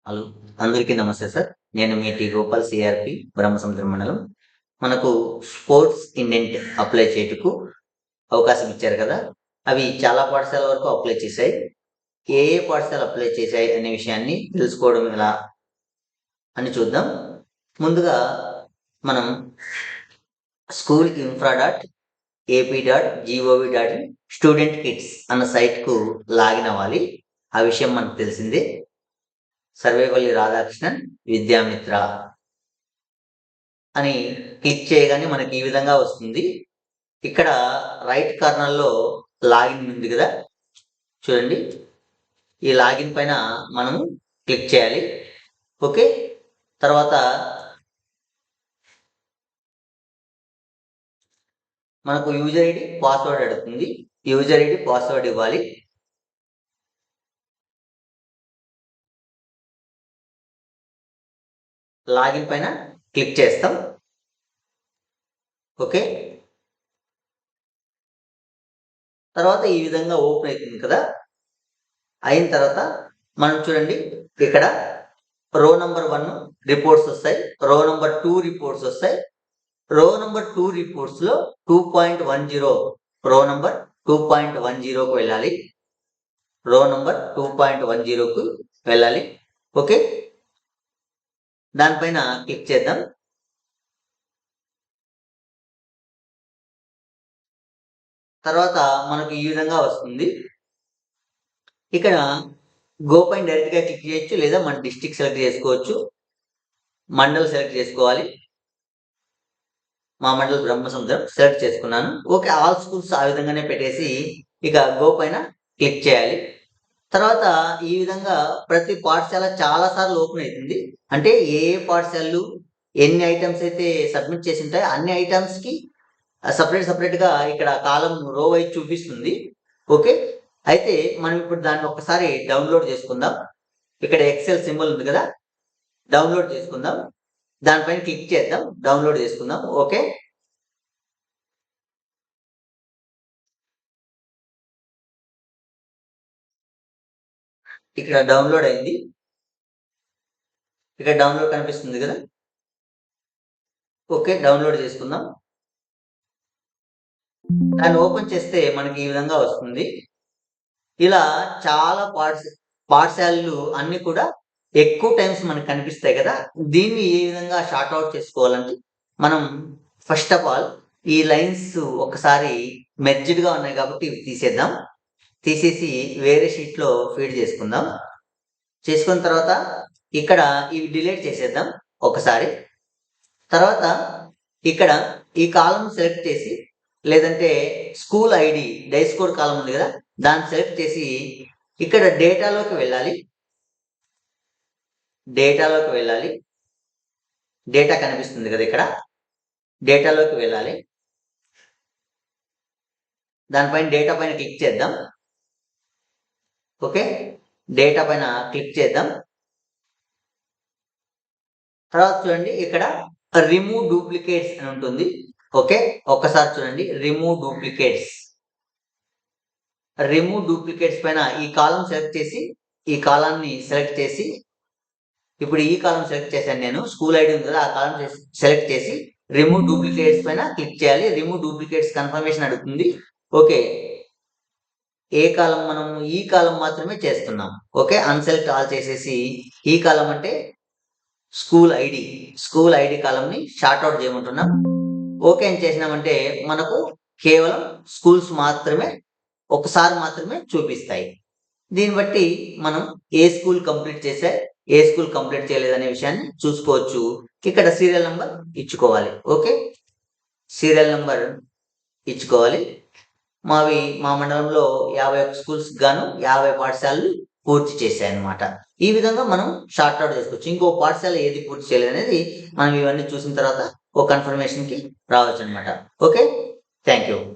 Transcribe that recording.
Hello! అందరికీ నమస్తే sir. నేను మీ టి. గోపాల్ సిఆర్‌పి బ్రహ్మసముద్రం మండలం. మనకు స్పోర్ట్స్ ఇండెంట్ అప్లై చేయుటకు అవకాశం ఇచ్చారు కదా! అవి చాలా పాఠశాలల వరకు అప్లై చేశాయి. ఏ ఏ పాఠశాలలు అప్లై చేశాయి అనే విషయాన్ని తెలుసుకోవడం ఎలా అని చూద్దాం. ముందుగా మనం school.infra.ap.gov.in స్టూడెంట్ కిట్స్ అన్న సైట్‌కు లాగిన్ అవ్వాలి. ఆ విషయం మనకు తెలిసిందే. సర్వేపల్లి రాధాకృష్ణన్ విద్యామిత్ర అని క్లిక్ చేయగానే మనకి ఈ విధంగా వస్తుంది. ఇక్కడ రైట్ కార్నర్‌లో లాగిన్ ఉంది కదా! చూడండి. ఈ లాగిన్ పైన మనము క్లిక్ చేయాలి. ఓకే. తర్వాత మనకు యూజర్ ఐడి, పాస్వర్డ్ అడుగుతుంది. యూజర్ ఐడి, పాస్వర్డ్ ఇవ్వాలి. లాగిన్ పైన క్లిక్ చేస్తాం. ఓకే. తర్వాత ఈ విధంగా ఓపెన్ అవుతుంది కదా! అయిన తర్వాత మనం చూడండి ఇక్కడ రో నంబర్ 1 రిపోర్ట్స్ వస్తాయి. రో నంబర్ 2 రిపోర్ట్స్ వస్తాయి. రో నంబర్ 2 రిపోర్ట్స్‌లో 2.10 రో నంబర్ 2.10కు వెళ్ళాలి. రో నంబర్ 2.10కు వెళ్ళాలి. ఓకే. దానిపైన క్లిక్ చేద్దాం. తర్వాత మనకు ఈ విధంగా వస్తుంది. ఇక్కడ గో పైన డైరెక్ట్‌గా క్లిక్ చేయొచ్చు లేదా మన డిస్ట్రిక్ట్ సెలెక్ట్ చేసుకోవచ్చు. మండల్ సెలెక్ట్ చేసుకోవాలి. మా మండల్ బ్రహ్మసముద్రం సెలెక్ట్ చేసుకున్నాను. ఓకే. ఆల్ స్కూల్స్ ఆ విధంగానే పెట్టేసి ఇక గో పైన క్లిక్ చేయాలి. తర్వాత ఈ విధంగా ప్రతి పాఠశాల చాలా సార్లు ఓపెన్ అవుతుంది. అంటే ఏ ఏ పాఠశాలలు ఎన్ని ఐటెమ్స్ అయితే సబ్మిట్ చేసి ఉంటాయో అన్ని ఐటెమ్స్‌కి సెపరేట్‌గా ఇక్కడ కాలమ్ రో వైస్ చూపిస్తుంది. ఓకే. అయితే మనం ఇప్పుడు దాన్ని ఒక్కసారి డౌన్‌లోడ్ చేసుకుందాం. ఇక్కడ ఎక్సెల్ సింబల్ ఉంది కదా! డౌన్‌లోడ్ చేసుకుందాం. దానిపైన క్లిక్ చేద్దాం. డౌన్‌లోడ్ చేసుకుందాం. ఓకే. ఇక్కడ డౌన్‌లోడ్ అయింది. ఇక్కడ డౌన్‌లోడ్ కనిపిస్తుంది కదా! ఓకే. డౌన్‌లోడ్ చేసుకుందాం. దాన్ని ఓపెన్ చేస్తే మనకి ఈ విధంగా వస్తుంది. ఇలా చాలా పాఠశాలలు అన్నీ కూడా ఎక్కువ టైమ్స్ మనకు కనిపిస్తాయి కదా! దీన్ని ఏ విధంగా సార్ట్ ఔట్ చేసుకోవాలంటే మనం ఫస్ట్ ఆఫ్ ఆల్ ఈ లైన్స్ ఒకసారి మెర్జ్డ్‌గా ఉన్నాయి కాబట్టి ఇవి తీసేద్దాం. తీసేసి వేరే షీట్‌లో ఫీడ్ చేసుకుందాం. చేసుకున్న తర్వాత ఇక్కడ ఇవి డిలీట్ చేసేద్దాం ఒకసారి. తర్వాత ఇక్కడ ఈ కాలమ్ సెలెక్ట్ చేసి లేదంటే school ID DISE code column ఉంది కదా! దాన్ని సెలెక్ట్ చేసి ఇక్కడ డేటాలోకి వెళ్ళాలి. డేటాలోకి వెళ్ళాలి. డేటా కనిపిస్తుంది కదా ఇక్కడ. డేటాలోకి వెళ్ళాలి. దానిపైన డేటా పైన క్లిక్ చేద్దాం. ఓకే. డేటా పైన క్లిక్ చేద్దాం. తర్వాత చూడండి ఇక్కడ రిమూవ్ డూప్లికేట్స్ అని ఉంటుంది. ఓకే. ఒక్కసారి చూడండి రిమూవ్ డూప్లికేట్స్. రిమూవ్ డూప్లికేట్స్ పైన ఈ కాలమ్ సెలెక్ట్ చేసి ఈ కాలమ్‌ని సెలెక్ట్ చేసి ఇప్పుడు ఈ కాలమ్ సెలెక్ట్ చేశాను నేను. స్కూల్ ఐడి ఉంది కదా! ఆ కాలమ్ సెలెక్ట్ చేసి రిమూవ్ డూప్లికేట్స్ పైన క్లిక్ చేయాలి. రిమూవ్ డూప్లికేట్స్ కన్ఫర్మేషన్ అడుగుతుంది. ఓకే. ఏ కాలమ్ మనం ఈ కాలమ్ మాత్రమే చేస్తున్నాం. ఓకే. అన్‌సెలెక్ట్ ఆల్ చేసేసి ఈ కాలమ్ అంటే స్కూల్ ఐడి. స్కూల్ ఐడి కాలమ్‌ని సార్ట్ ఔట్ చేయమంటున్నాం. ఓకే అని చేసినామంటే మనకు కేవలం స్కూల్స్ మాత్రమే ఒకసారి మాత్రమే చూపిస్తాయి. దీన్ని బట్టి మనం ఏ స్కూల్ కంప్లీట్ చేశా, ఏ స్కూల్ కంప్లీట్ చేయలేదనే విషయాన్ని చూసుకోవచ్చు. ఇక్కడ సీరియల్ నంబర్ ఇచ్చుకోవాలి. ఓకే. సీరియల్ నంబర్ ఇచ్చుకోవాలి. మా మండలంలో 51 స్కూల్స్‌కి గాను 50 పాఠశాలలు పూర్తి చేశాయన్నమాట. ఈ విధంగా మనం సార్ట్ ఔట్ చేసుకోవచ్చు. ఇంకో పాఠశాల ఏది పూర్తి చేయలేదనేది మనం ఇవన్నీ చూసిన తర్వాత ఒక కన్ఫర్మేషన్‌కి రావచ్చన్నమాట. ఓకే. Thank you.